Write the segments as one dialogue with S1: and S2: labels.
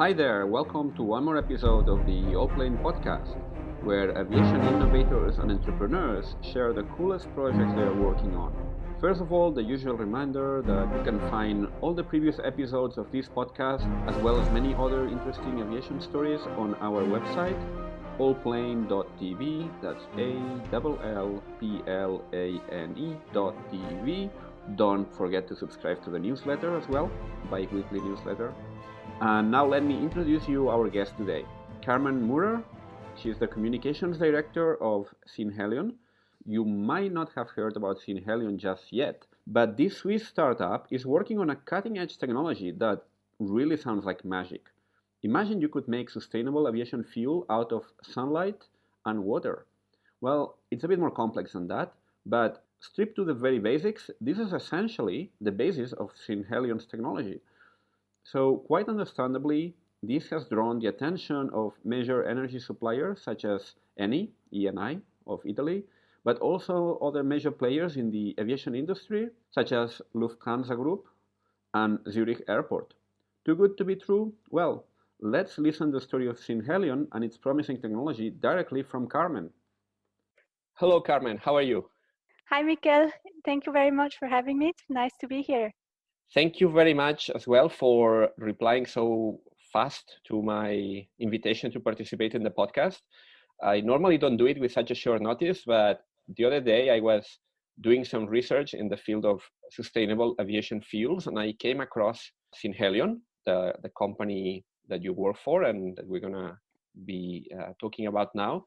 S1: Hi there, welcome to one more episode of the Allplane Podcast, where aviation innovators and entrepreneurs share the coolest projects they are working on. First of all, the usual reminder that you can find all the previous episodes of this podcast, as well as many other interesting aviation stories, on our website, Allplane.tv. That's Allplane.tv. Don't forget to subscribe to the newsletter as well, bi-weekly newsletter. And now let me introduce you our guest today, Carmen Murer. She's the communications director of Synhelion. You might not have heard about Synhelion just yet, but this Swiss startup is working on a cutting-edge technology that really sounds like magic. Imagine you could make sustainable aviation fuel out of sunlight and water. Well, it's a bit more complex than that, but stripped to the very basics, this is essentially the basis of Synhelion's technology. So, quite understandably, this has drawn the attention of major energy suppliers such as Eni of Italy, but also other major players in the aviation industry such as Lufthansa Group and Zurich Airport. Too good to be true? Well, let's listen to the story of Synhelion and its promising technology directly from Carmen. Hello, Carmen. How are you?
S2: Hi, Mikel. Thank you very much for having me. It's nice to be here.
S1: Thank you very much as well for replying so fast to my invitation to participate in the podcast. I normally don't do it with such a short notice, but the other day I was doing some research in the field of sustainable aviation fuels, and I came across Synhelion, the company that you work for and that we're going to be talking about now.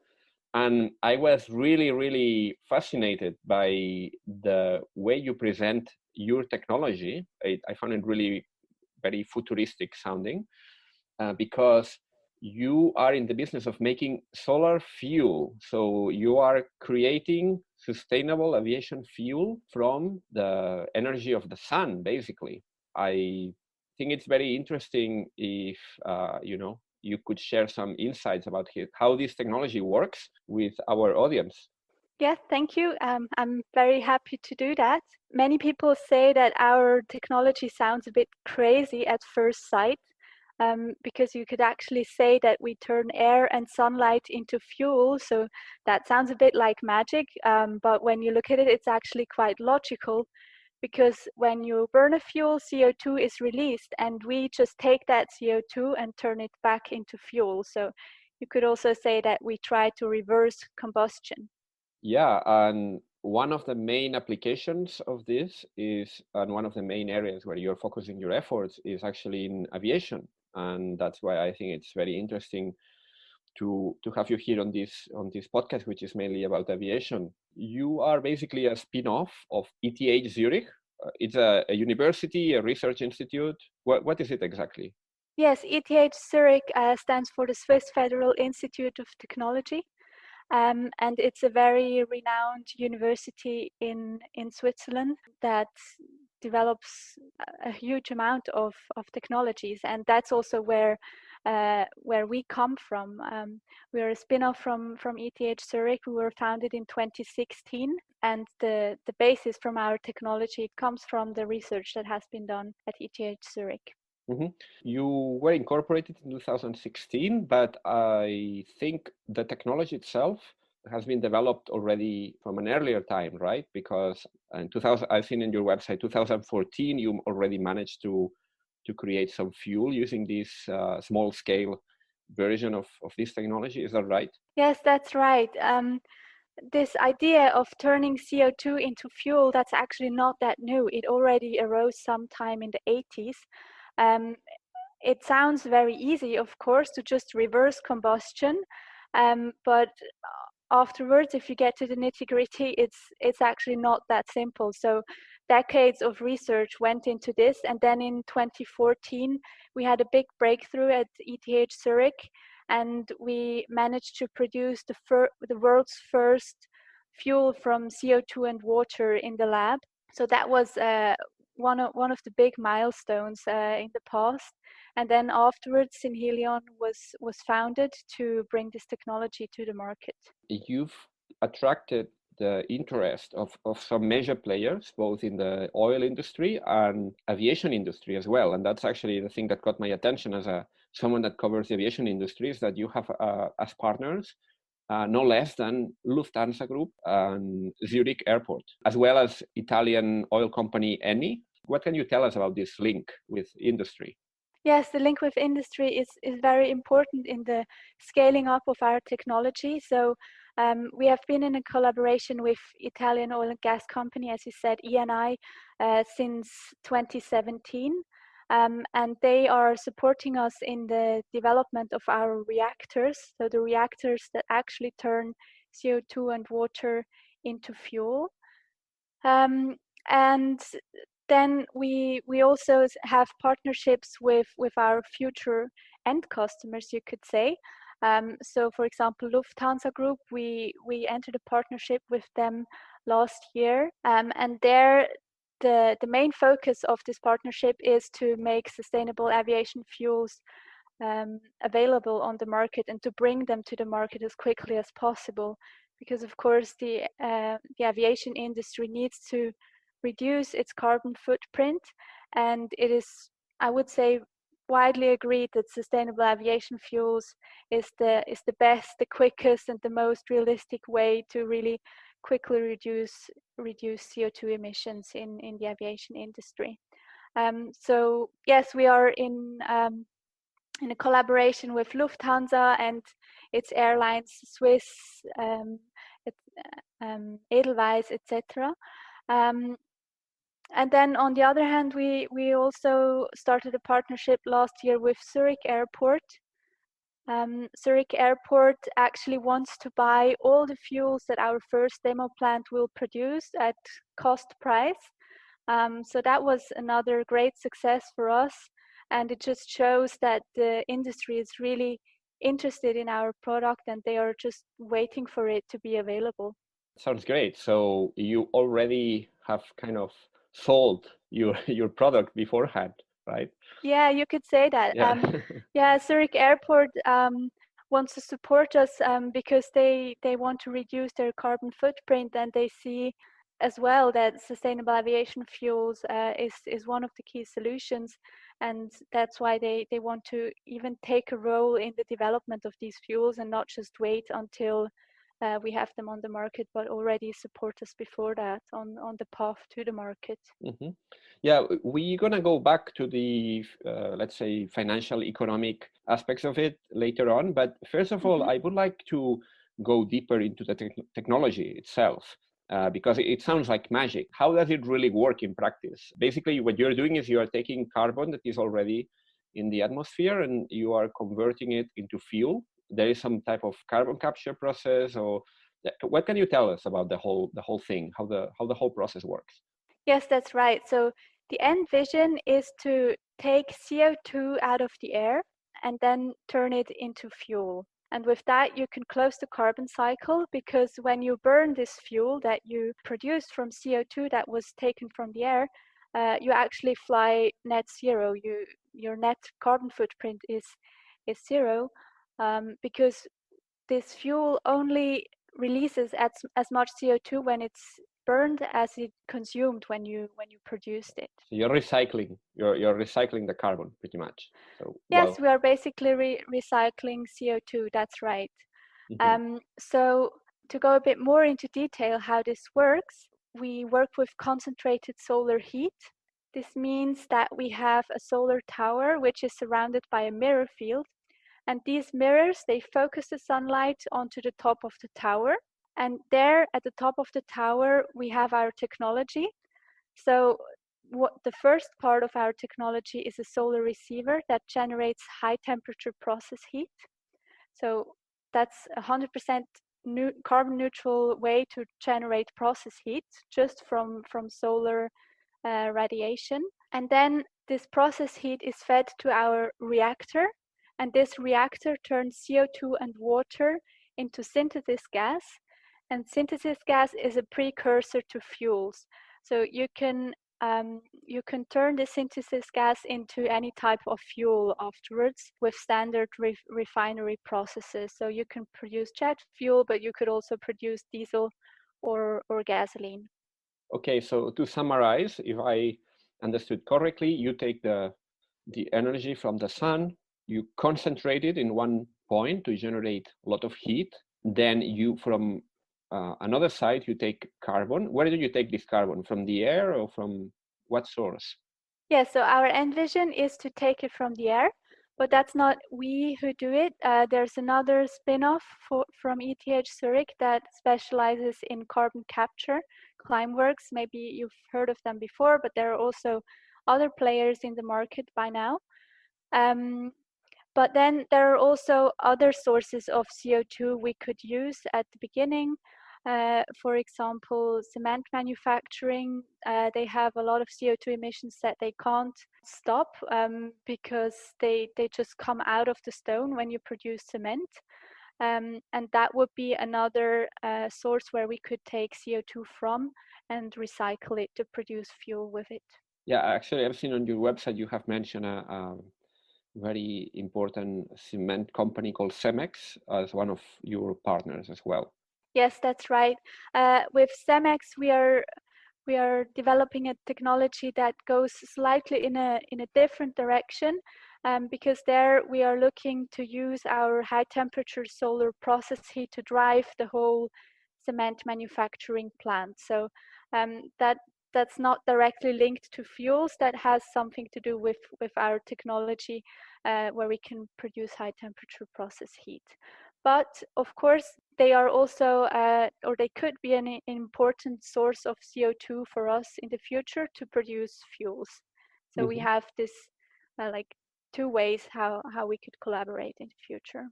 S1: And I was really, really fascinated by the way you present your technology. I found it really very futuristic sounding because you are in the business of making solar fuel. So you are creating sustainable aviation fuel from the energy of the sun, basically. I think it's very interesting if, you could share some insights about how this technology works with our audience.
S2: Yes, thank you. I'm very happy to do that. Many people say that our technology sounds a bit crazy at first sight, because you could actually say that we turn air and sunlight into fuel. So that sounds a bit like magic, but when you look at it, it's actually quite logical. Because when you burn a fuel, CO2 is released, and we just take that CO2 and turn it back into fuel. So you could also say that we try to reverse combustion.
S1: Yeah, and one of the main applications of this is, and one of the main areas where you're focusing your efforts is actually in aviation. And that's why I think it's very interesting to have you here on this podcast, which is mainly about aviation. You are basically a spin-off of ETH Zurich. It's a university, a research institute. What is it exactly?
S2: Yes, ETH Zurich stands for the Swiss Federal Institute of Technology. And it's a very renowned university in Switzerland that develops a huge amount of technologies. And that's also where we come from. We are a spin-off from ETH Zurich. We were founded in 2016, and the basis from our technology comes from the research that has been done at ETH Zurich.
S1: Mm-hmm. You were incorporated in 2016, but I think the technology itself has been developed already from an earlier time, right? Because in 2000, I've seen in your website, 2014, you already managed to create some fuel using this small scale version of this technology. Is that right?
S2: Yes, that's right. This idea of turning CO2 into fuel, that's actually not that new. It already arose sometime in the 80s. It sounds very easy, of course, to just reverse combustion, but afterwards, if you get to the nitty-gritty, it's actually not that simple. So decades of research went into this, and then in 2014 we had a big breakthrough at ETH Zurich, and we managed to produce the world's first fuel from CO2 and water in the lab. So that was one of the big milestones in the past. And then afterwards, Synhelion was founded to bring this technology to the market.
S1: You've attracted the interest of some major players, both in the oil industry and aviation industry as well. And that's actually the thing that caught my attention as someone that covers the aviation industry, is that you have as partners no less than Lufthansa Group and Zurich Airport, as well as Italian oil company Eni. What can you tell us about this link with industry?
S2: Yes, the link with industry is very important in the scaling up of our technology. So we have been in a collaboration with Italian oil and gas company, as you said, Eni, since 2017. And they are supporting us in the development of our reactors. So the reactors that actually turn CO2 and water into fuel. And then we also have partnerships with our future end customers, you could say. So for example, Lufthansa Group, we entered a partnership with them last year, and there the main focus of this partnership is to make sustainable aviation fuels available on the market and to bring them to the market as quickly as possible, because of course the aviation industry needs to reduce its carbon footprint, and it is, I would say, widely agreed that sustainable aviation fuels is the best, the quickest, and the most realistic way to really quickly reduce CO2 emissions in the aviation industry. So yes, we are in a collaboration with Lufthansa and its airlines, Swiss, Edelweiss, etc. And then on the other hand, we also started a partnership last year with Zurich Airport. Zurich Airport actually wants to buy all the fuels that our first demo plant will produce at cost price. So that was another great success for us. And it just shows that the industry is really interested in our product and they are just waiting for it to be available.
S1: Sounds great. So you already have kind of sold your product beforehand, right?
S2: Yeah, you could say that.
S1: Yeah.
S2: Zurich Airport wants to support us because they want to reduce their carbon footprint, and they see as well that sustainable aviation fuels is one of the key solutions, and that's why they want to even take a role in the development of these fuels and not just wait until we have them on the market, but already support us before that on the path to the market.
S1: Mm-hmm. Yeah, we're gonna go back to the let's say financial economic aspects of it later on, but first of all, I would like to go deeper into the technology itself. Because it sounds like magic. How does it really work in practice? Basically, what you're doing is you are taking carbon that is already in the atmosphere and you are converting it into fuel. There is some type of carbon capture process, or what can you tell us about the whole thing? How the whole process works?
S2: Yes, that's right. So the end vision is to take CO2 out of the air and then turn it into fuel. And with that, you can close the carbon cycle, because when you burn this fuel that you produced from CO2 that was taken from the air, you actually fly net zero. Your net carbon footprint is zero, because this fuel only releases as much CO2 when it's burned as it consumed when you produced it.
S1: So you're recycling. You're recycling the carbon pretty much. So
S2: yes, we are basically recycling CO2. That's right. So to go a bit more into detail how this works, we work with concentrated solar heat. This means that we have a solar tower which is surrounded by a mirror field, and these mirrors, they focus the sunlight onto the top of the tower. And there at the top of the tower, we have our technology. So the first part of our technology is a solar receiver that generates high temperature process heat. So that's 100% carbon neutral way to generate process heat just from solar radiation. And then this process heat is fed to our reactor, and this reactor turns CO2 and water into synthesis gas. And synthesis gas is a precursor to fuels. So you can turn the synthesis gas into any type of fuel afterwards with standard refinery processes. So you can produce jet fuel, but you could also produce diesel or gasoline.
S1: Okay, so to summarize, if I understood correctly, you take the energy from the sun, you concentrate it in one point to generate a lot of heat. Then you, from another side, you take carbon. Where do you take this carbon? From the air or from what source?
S2: Yeah, so our end vision is to take it from the air, but that's not we who do it. There's another spin-off from ETH Zurich that specializes in carbon capture, Climeworks. Maybe you've heard of them before, but there are also other players in the market by now. But then there are also other sources of CO2 we could use at the beginning. For example, cement manufacturing, they have a lot of CO2 emissions that they can't stop because they just come out of the stone when you produce cement. And that would be another source where we could take CO2 from and recycle it to produce fuel with it.
S1: Yeah, actually, I've seen on your website you have mentioned a very important cement company called Cemex as one of your partners as well.
S2: Yes, that's right. With Cemex, we are developing a technology that goes slightly in a different direction, because there we are looking to use our high temperature solar process heat to drive the whole cement manufacturing plant. So that's not directly linked to fuels. That has something to do with our technology, where we can produce high temperature process heat. But of course, they are also, or they could be an important source of CO2 for us in the future to produce fuels. So we have this like two ways how we could collaborate in the future.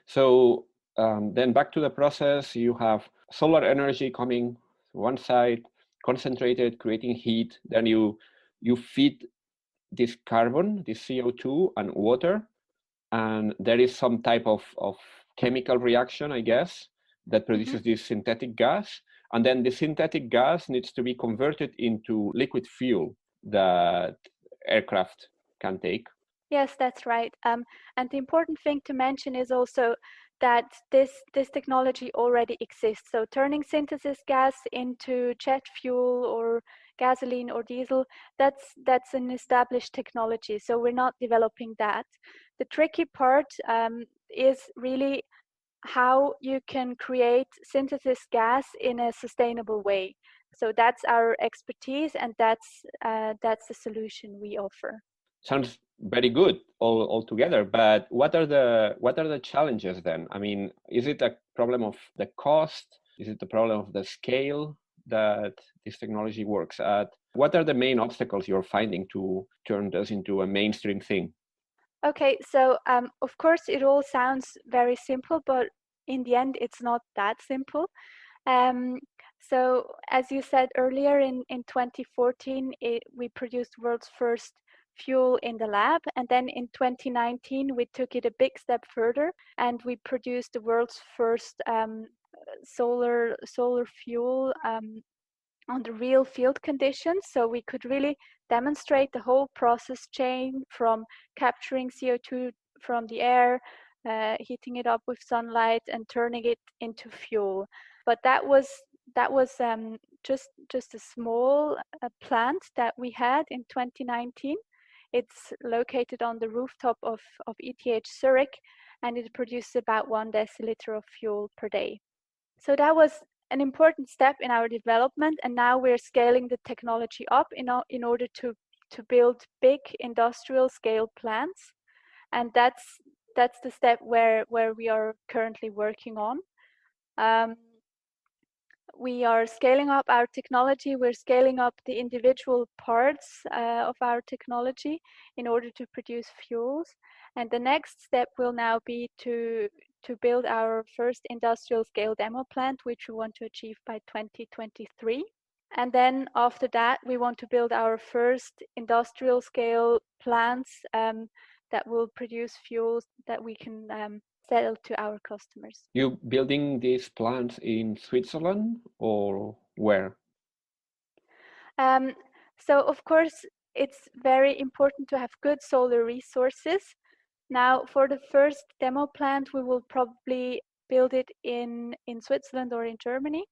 S1: So then back to the process, you have solar energy coming one side, concentrated, creating heat. Then you feed this carbon, this CO2 and water, and there is some type of chemical reaction, I guess, that produces this synthetic gas. And then the synthetic gas needs to be converted into liquid fuel that aircraft can take.
S2: Yes, that's right. And the important thing to mention is also that this technology already exists. So turning synthesis gas into jet fuel or gasoline or diesel, that's an established technology. So we're not developing that. The tricky part is really how you can create synthesis gas in a sustainable way. So that's our expertise, and that's the solution we offer.
S1: Sounds very good all together, but what are the challenges then? I mean, is it a problem of the cost? Is it the problem of the scale that this technology works at? What are the main obstacles you're finding to turn this into a mainstream thing?
S2: Okay, so of course it all sounds very simple, but in the end it's not that simple. So as you said earlier, in 2014, we produced the world's first fuel in the lab. And then in 2019, we took it a big step further and we produced the world's first solar fuel under real field conditions. So we could really demonstrate the whole process chain from capturing CO2 from the air, heating it up with sunlight and turning it into fuel. But that was just a small plant that we had in 2019. It's located on the rooftop of ETH Zurich, and it produces about 1 deciliter of fuel per day. So that was an important step in our development, and now we're scaling the technology up in order to build big industrial scale plants, and that's the step where we are currently working on. We are scaling up our technology. We're scaling up the individual parts of our technology in order to produce fuels. And the next step will now be to build our first industrial scale demo plant, which we want to achieve by 2023. And then after that, we want to build our first industrial scale plants that will produce fuels that we can sell to our customers.
S1: You building these plants in Switzerland or where?
S2: So of course, it's very important to have good solar resources. Now, for the first demo plant, we will probably build it in Switzerland or in Germany.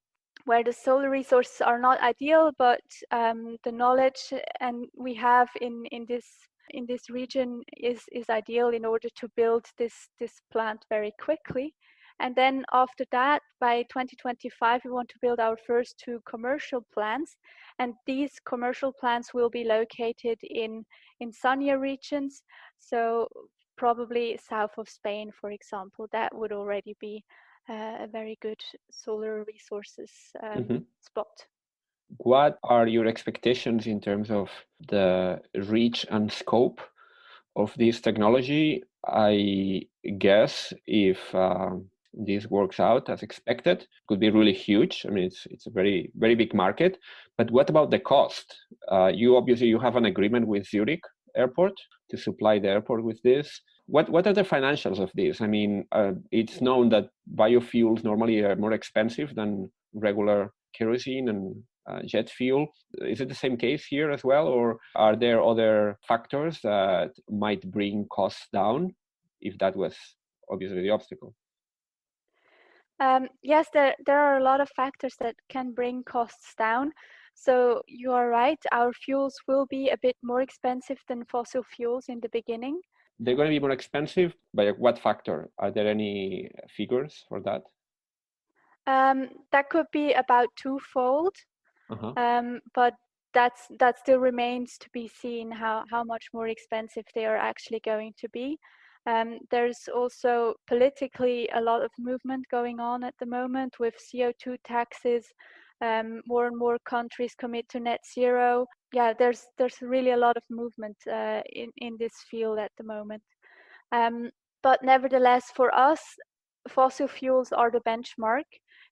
S2: where the solar resources are not ideal, but the knowledge and we have in this region is ideal in order to build this plant very quickly. And then after that, by 2025, we want to build our first 2 commercial plants, and these commercial plants will be located in sunnier regions. So probably south of Spain, for example, that would already be a very good solar resources spot.
S1: What are your expectations in terms of the reach and scope of this technology? I guess if this works out as expected, it could be really huge. I mean, it's a very, very big market. But what about the cost? You have an agreement with Zurich Airport to supply the airport with this. What are the financials of this? I mean, it's known that biofuels normally are more expensive than regular kerosene and jet fuel. Is it the same case here as well, or are there other factors that might bring costs down if that was obviously the obstacle?
S2: Yes, there are a lot of factors that can bring costs down. So you are right, our fuels will be a bit more expensive than fossil fuels in the beginning.
S1: They're going to be more expensive. By what factor? Are there any figures for that?
S2: That could be about twofold, but that still remains to be seen how much more expensive they are actually going to be. There's also politically a lot of movement going on at the moment with CO2 taxes. More and more countries commit to net zero. Yeah, there's really a lot of movement in this field at the moment. But nevertheless, for us, fossil fuels are the benchmark,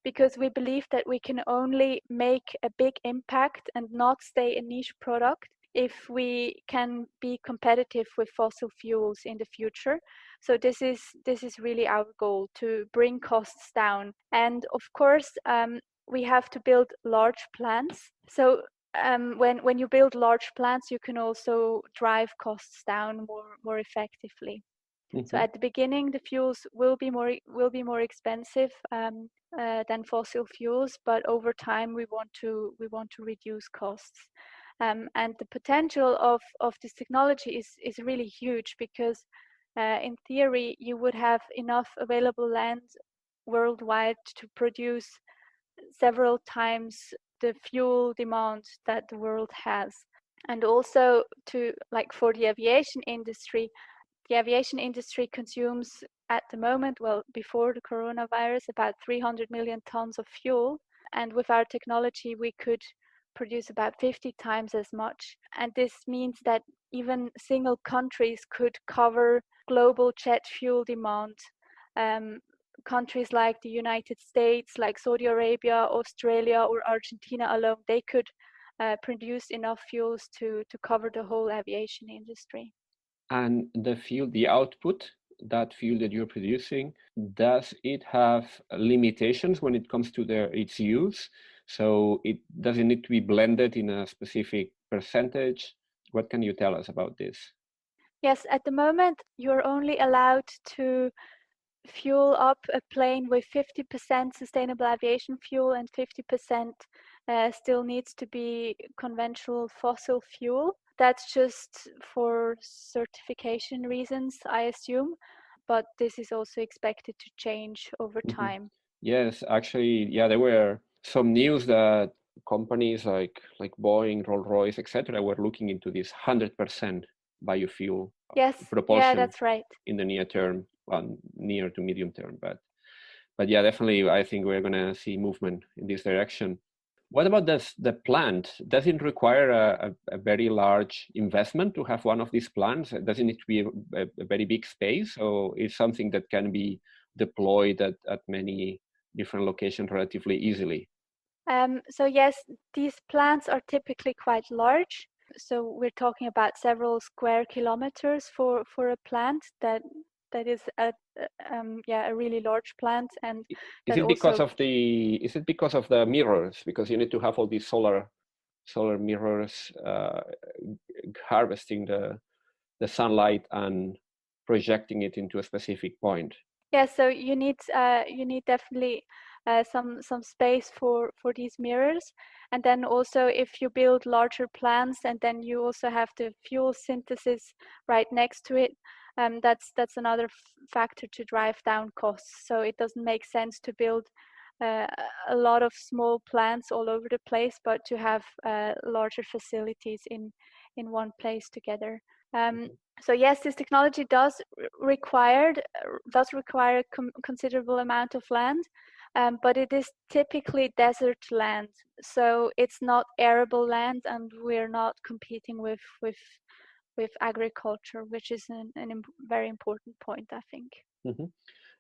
S2: because we believe that we can only make a big impact and not stay a niche product if we can be competitive with fossil fuels in the future. So this is really our goal, to bring costs down. And of course, we have to build large plants. So when you build large plants, you can also drive costs down more effectively. So at the beginning, the fuels will be more expensive than fossil fuels, but over time we want to reduce costs. And the potential of this technology is really huge, because in theory you would have enough available land worldwide to produce several times the fuel demand that the world has. And also for the aviation industry. The aviation industry consumes at the moment, well, before the coronavirus, about 300 million tons of fuel. And with our technology, we could produce about 50 times as much. And this means that even single countries could cover global jet fuel demand. Countries like the United States, like Saudi Arabia, Australia, or Argentina alone, they could produce enough fuels to cover the whole aviation industry.
S1: And the output, that fuel that you're producing, does it have limitations when it comes to its use? So it doesn't need to be blended in a specific percentage. What can you tell us about this?
S2: Yes, at the moment, you're only allowed to fuel up a plane with 50% sustainable aviation fuel, and 50% still needs to be conventional fossil fuel. That's just for certification reasons, I assume, but this is also expected to change over time.
S1: Yes, actually, yeah, there were some news that companies like Boeing, Rolls-Royce, etc., were looking into this 100% biofuel proportion.
S2: Yeah, that's right.
S1: In the near term, well, near to medium term, but yeah, definitely, I think we're going to see movement in this direction. What about the plant? Does it require a very large investment to have one of these plants? Does it need to be a very big space, or is something that can be deployed at many different locations relatively easily?
S2: So yes, these plants are typically quite large. So we're talking about several square kilometers for a plant that is a really large plant. And
S1: is it because of the mirrors? Because you need to have all these solar mirrors harvesting the sunlight and projecting it into a specific point.
S2: Yeah, so you need definitely some space for these mirrors. And then also if you build larger plants and then you also have the fuel synthesis right next to it, that's another factor to drive down costs. So it doesn't make sense to build a lot of small plants all over the place, but to have larger facilities in one place together. So yes, this technology does require a considerable amount of land, but it is typically desert land, so it's not arable land, and we're not competing with agriculture, which is a very important point, I think.
S1: Mm-hmm.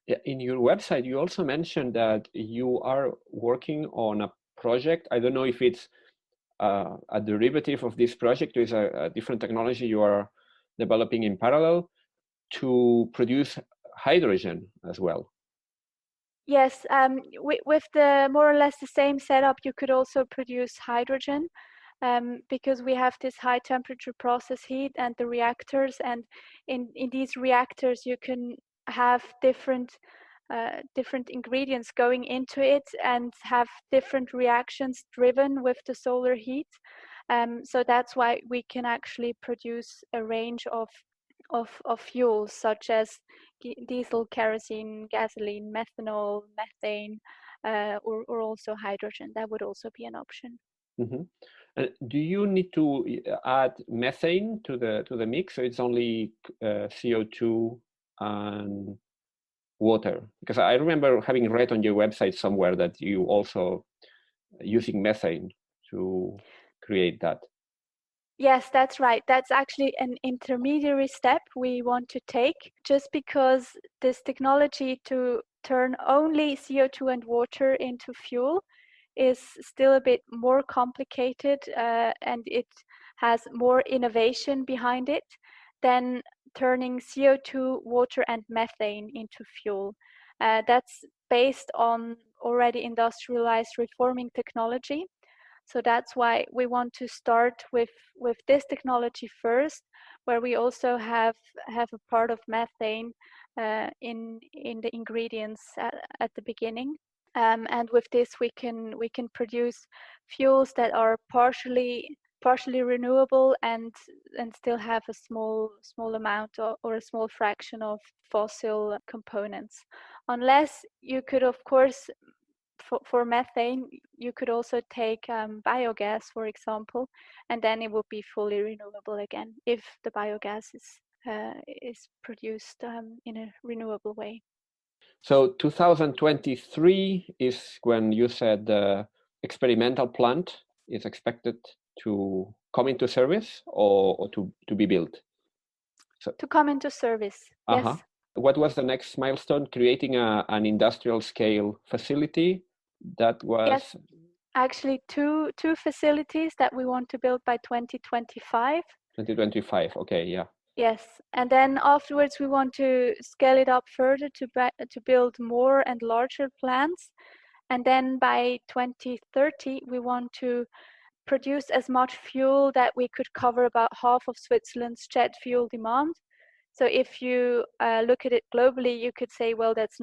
S1: Yeah, in your website, you also mentioned that you are working on a project. I don't know if it's a derivative of this project, or is a different technology you are developing in parallel to produce hydrogen as well.
S2: Yes, with the more or less the same setup, you could also produce hydrogen, because we have this high temperature process heat and the reactors, and in these reactors you can have different ingredients going into it and have different reactions driven with the solar heat. So that's why we can actually produce a range of fuels such as diesel, kerosene, gasoline, methanol, methane, or also hydrogen. That would also be an option.
S1: Mm-hmm. Do you need to add methane to the mix, or it's only CO2 and water? Because I remember having read on your website somewhere that you also using methane to create that.
S2: Yes, that's right. That's actually an intermediary step we want to take, just because this technology to turn only CO2 and water into fuel is still a bit more complicated, and it has more innovation behind it than turning CO2, water, and methane into fuel. That's based on already industrialized reforming technology. So that's why we want to start with this technology first, where we also have a part of methane in the ingredients at the beginning. And with this, we can produce fuels that are partially renewable and still have a small amount or a small fraction of fossil components. Unless you could, of course, for methane, you could also take biogas, for example, and then it would be fully renewable again if the biogas is produced in a renewable way.
S1: So 2023 is when you said the experimental plant is expected to come into service or to be built?
S2: So, to come into service, yes.
S1: What was the next milestone? Creating an industrial scale facility that was...
S2: Yes, actually two facilities that we want to build by 2025.
S1: 2025, okay, yeah.
S2: Yes, and then afterwards we want to scale it up further to build more and larger plants. And then by 2030, we want to produce as much fuel that we could cover about half of Switzerland's jet fuel demand. So if you look at it globally, you could say, well, that's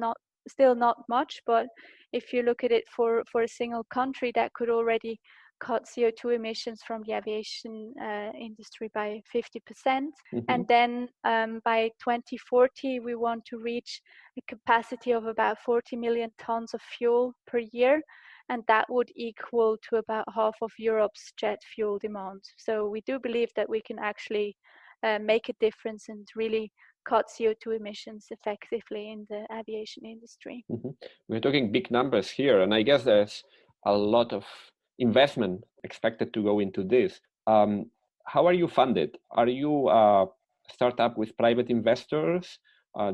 S2: still not much, but if you look at it for a single country, that could already cut CO2 emissions from the aviation industry by 50%. Mm-hmm. And then by 2040, we want to reach a capacity of about 40 million tons of fuel per year. And that would equal to about half of Europe's jet fuel demand. So we do believe that we can actually make a difference and really cut CO2 emissions effectively in the aviation industry.
S1: Mm-hmm. We're talking big numbers here, and I guess there's a lot of investment expected to go into this. How are you funded? Are you a startup with private investors?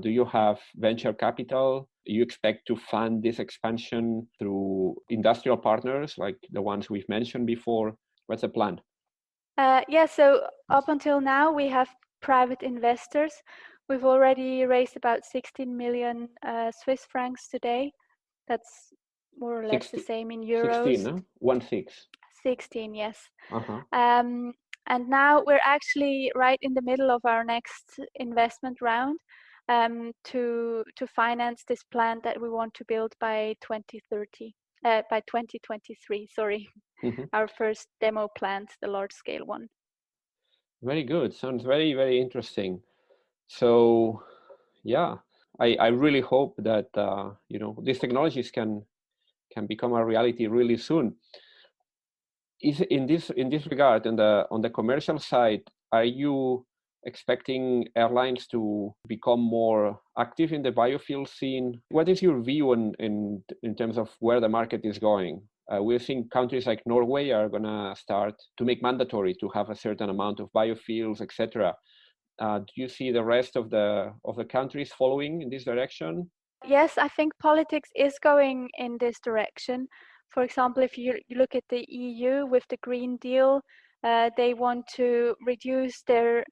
S1: Do you have venture capital? Do you expect to fund this expansion through industrial partners like the ones we've mentioned before? What's the plan?
S2: So up until now, we have private investors. We've already raised about 16 million Swiss francs today. That's more or less the same in euros.
S1: 16, huh? 16.
S2: 16, yes. And now we're actually right in the middle of our next investment round. to finance this plant that we want to build by 2030, by 2023. Sorry, our first demo plant, the large scale one.
S1: Very good. Sounds very, very interesting. So, yeah, I really hope that these technologies can become a reality really soon. Is in this regard, on the commercial side, are you expecting airlines to become more active in the biofuel scene? What is your view in terms of where the market is going? We think countries like Norway are going to start to make mandatory to have a certain amount of biofuels, etc. Do you see the rest of the countries following in this direction?
S2: Yes, I think politics is going in this direction. For example, if you look at the EU with the Green Deal, they want to reduce their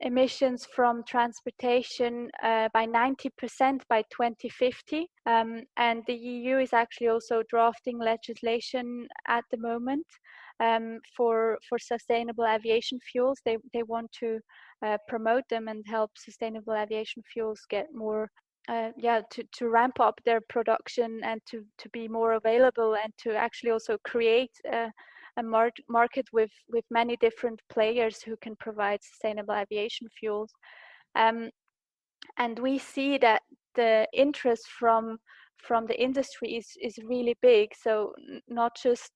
S2: emissions from transportation by 90% by 2050. And the EU is actually also drafting legislation at the moment for sustainable aviation fuels. They want to promote them and help sustainable aviation fuels get more to ramp up their production and to be more available, and to actually also create a market with many different players who can provide sustainable aviation fuels. And we see that the interest from the industry is really big. So not just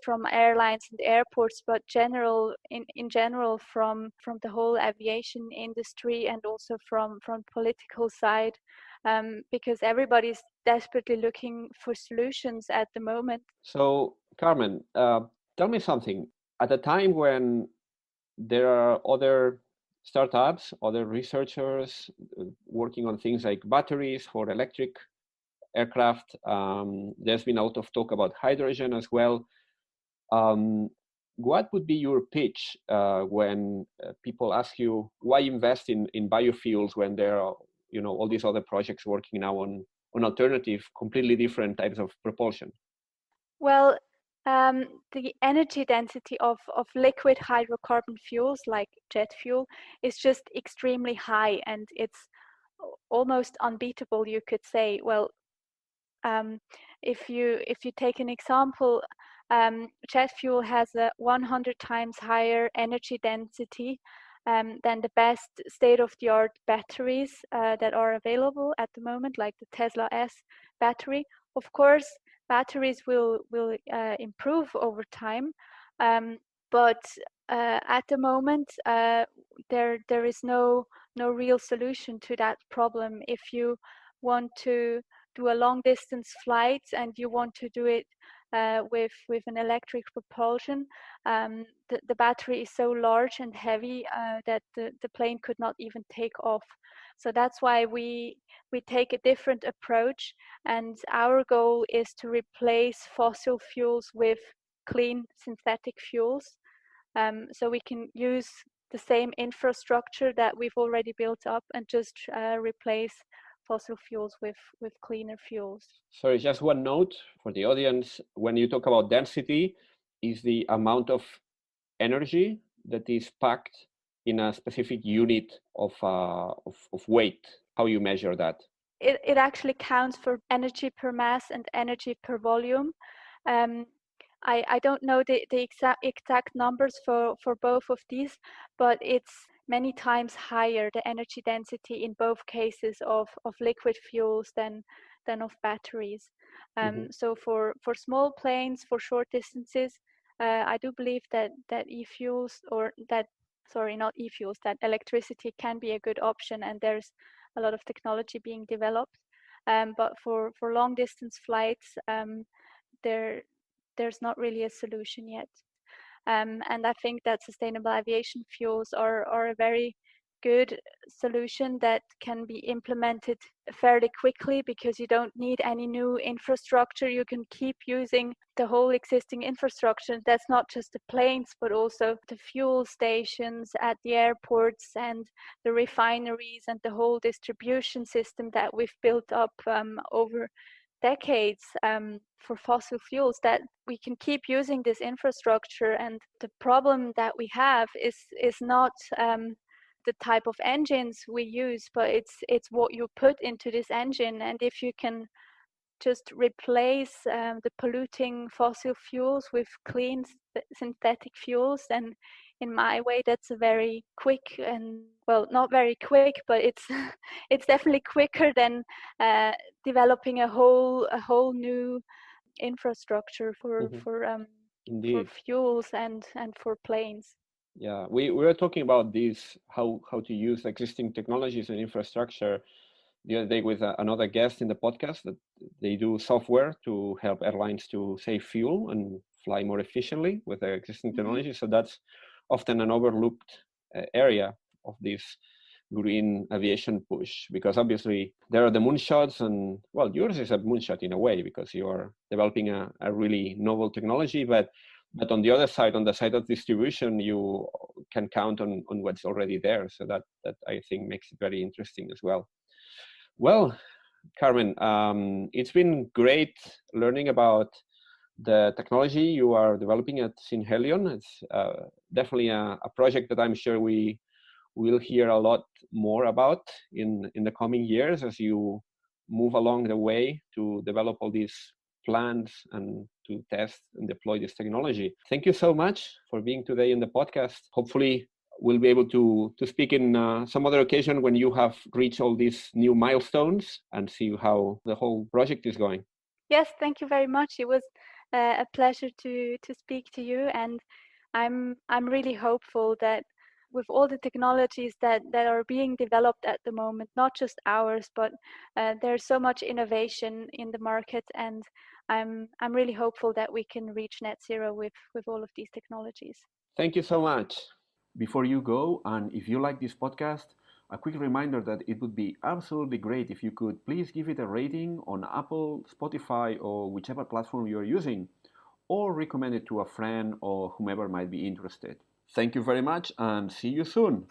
S2: from airlines and airports, but in general from the whole aviation industry, and also from political side, because everybody's desperately looking for solutions at the moment.
S1: So, Carmen, tell me something. At a time when there are other startups, other researchers working on things like batteries for electric aircraft. There's been a lot of talk about hydrogen as well. What would be your pitch when people ask you why invest in biofuels when there are all these other projects working now on alternative, completely different types of propulsion?
S2: Well, the energy density of liquid hydrocarbon fuels like jet fuel is just extremely high, and it's almost unbeatable, you could say. Well, if you take an example, jet fuel has a 100 times higher energy density than the best state-of-the-art batteries that are available at the moment, like the Tesla S battery. Of course, batteries will improve over time, but at the moment there is no real solution to that problem. If you want to do a long distance flight and you want to do it with an electric propulsion, the battery is so large and heavy that the plane could not even take off. So that's why we take a different approach, and our goal is to replace fossil fuels with clean synthetic fuels, so we can use the same infrastructure that we've already built up and just replace fossil fuels with cleaner fuels.
S1: Sorry, just one note for the audience. When you talk about density, is the amount of energy that is packed in a specific unit of weight. How you measure that?
S2: It actually counts for energy per mass and energy per volume. I don't know the exact numbers for both of these, but it's many times higher, the energy density in both cases of liquid fuels than of batteries. So for small planes, for short distances, I do believe that e-fuels, or that, sorry, not e-fuels, that electricity can be a good option, and there's a lot of technology being developed. But for long distance flights, there's not really a solution yet. And I think that sustainable aviation fuels are a very good solution that can be implemented fairly quickly, because you don't need any new infrastructure. You can keep using the whole existing infrastructure. That's not just the planes, but also the fuel stations at the airports and the refineries and the whole distribution system that we've built up over decades for fossil fuels, that we can keep using this infrastructure. And the problem that we have is not the type of engines we use, but it's what you put into this engine. And if you can just replace the polluting fossil fuels with clean synthetic fuels, then in my way that's a very quick, and well, not very quick, but it's it's definitely quicker than developing a whole new infrastructure for fuels and for planes.
S1: Yeah, we were talking about this, how to use existing technologies and infrastructure the other day with another guest in the podcast, that they do software to help airlines to save fuel and fly more efficiently with their existing technology. So that's often an overlooked area of this green aviation push, because obviously there are the moonshots, and well, yours is a moonshot in a way because you are developing a really novel technology, but on the other side, on the side of distribution, you can count on what's already there. So that I think makes it very interesting as well. Well, Carmen, it's been great learning about the technology you are developing at Synhelion. It's definitely a project that I'm sure we will hear a lot more about in the coming years as you move along the way to develop all these plans and to test and deploy this technology. Thank you so much for being today in the podcast. Hopefully we'll be able to speak in some other occasion when you have reached all these new milestones and see how the whole project is going.
S2: Yes, thank you very much. It was a pleasure to speak to you, and I'm really hopeful that with all the technologies that are being developed at the moment, not just ours, but there's so much innovation in the market, and I'm really hopeful that we can reach net zero with all of these technologies.
S1: Thank you so much. Before you go, and if you like this podcast, a quick reminder that it would be absolutely great if you could please give it a rating on Apple, Spotify, or whichever platform you're using, or recommend it to a friend or whomever might be interested. Thank you very much, and see you soon.